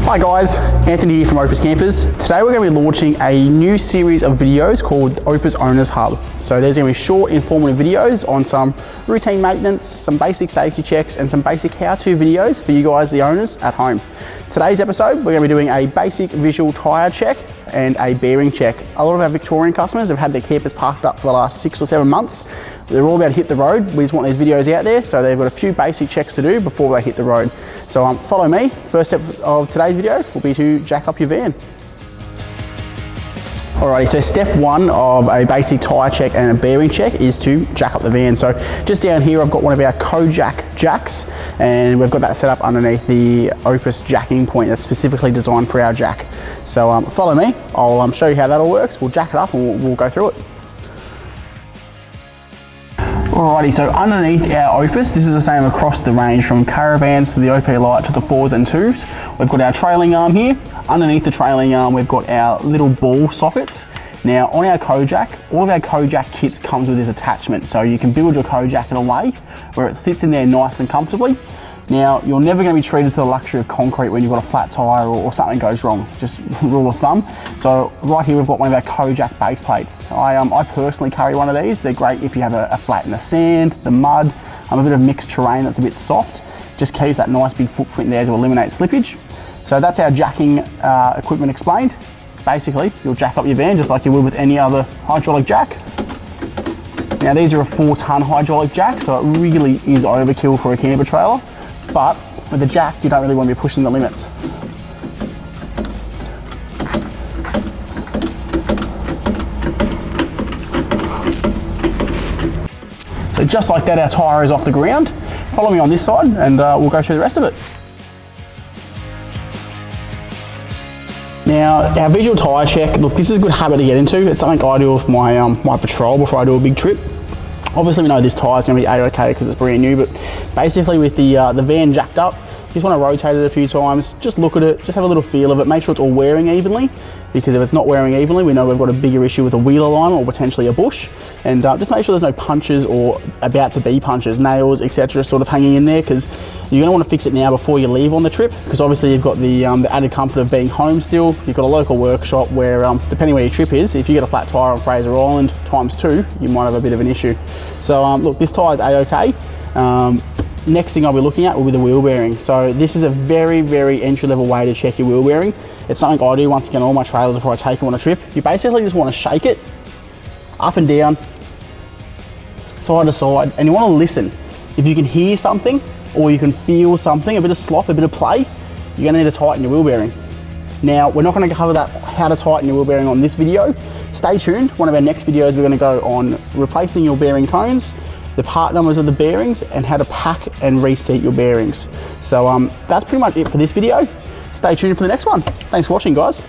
Hi guys, Anthony here from OPUS Campers. Today we're going to be launching a new series of videos called OPUS Owners Hub. So there's going to be short, informative videos on some routine maintenance, some basic safety checks, and some basic how-to videos for you guys, the owners at home. Today's episode, we're going to be doing a basic visual tyre check and a bearing check. A lot of our Victorian customers have had their campers parked up for the last 6 or 7 months. They're all about to hit the road. We just want these videos out there, so they've got a few basic checks to do before they hit the road. So follow me. First step of today's video will be to jack up your van. Alrighty, so step one of a basic tyre check and a bearing check is to jack up the van. So just down here, I've got one of our Kojak jacks, and we've got that set up underneath the OPUS jacking point that's specifically designed for our jack. So follow me, I'll show you how that all works. We'll jack it up and we'll go through it. Alrighty, so underneath our OPUS, this is the same across the range from caravans to the OP Light to the 4s and 2s. We've got our trailing arm here. Underneath the trailing arm, we've got our little ball sockets. Now on our Kojak, all of our Kojak kits comes with this attachment. So you can build your Kojak in a way where it sits in there nice and comfortably. Now, you're never going to be treated to the luxury of concrete when you've got a flat tyre or something goes wrong, just rule of thumb. So right here we've got one of our Kojak base plates. I personally carry one of these. They're great if you have a flat in the sand, the mud, a bit of mixed terrain that's a bit soft. Just keeps that nice big footprint there to eliminate slippage. So that's our jacking equipment explained. Basically, you'll jack up your van just like you would with any other hydraulic jack. Now these are a 4-ton hydraulic jack, so it really is overkill for a camper trailer. But with the jack, you don't really want to be pushing the limits. So just like that, our tyre is off the ground. Follow me on this side and we'll go through the rest of it. Now, our visual tyre check, look, this is a good habit to get into. It's something I do with my patrol before I do a big trip. Obviously we know this tyre is going to be A-OK because it's brand new, but basically with the van jacked up, you just want to rotate it a few times, just look at it, just have a little feel of it, make sure it's all wearing evenly, because if it's not wearing evenly, we know we've got a bigger issue with a wheel alignment or potentially a bush. And just make sure there's no punches or about to be punches, nails, etc. sort of hanging in there, because you're going to want to fix it now before you leave on the trip, because obviously you've got the added comfort of being home still. You've got a local workshop where, depending where your trip is, if you get a flat tyre on Fraser Island ×2, you might have a bit of an issue. So look, this tyre is A-OK. Next thing I'll be looking at will be the wheel bearing. So this is a very, very entry-level way to check your wheel bearing. It's something I do once again on all my trailers before I take them on a trip. You basically just want to shake it up and down, side to side, and you want to listen. If you can hear something or you can feel something, a bit of slop, a bit of play, you're going to need to tighten your wheel bearing. Now, we're not going to cover that, how to tighten your wheel bearing on this video. Stay tuned. One of our next videos, we're going to go on replacing your bearing cones, the part numbers of the bearings, and how to pack and reseat your bearings. So that's pretty much it for this video. Stay tuned for the next one. Thanks for watching, guys.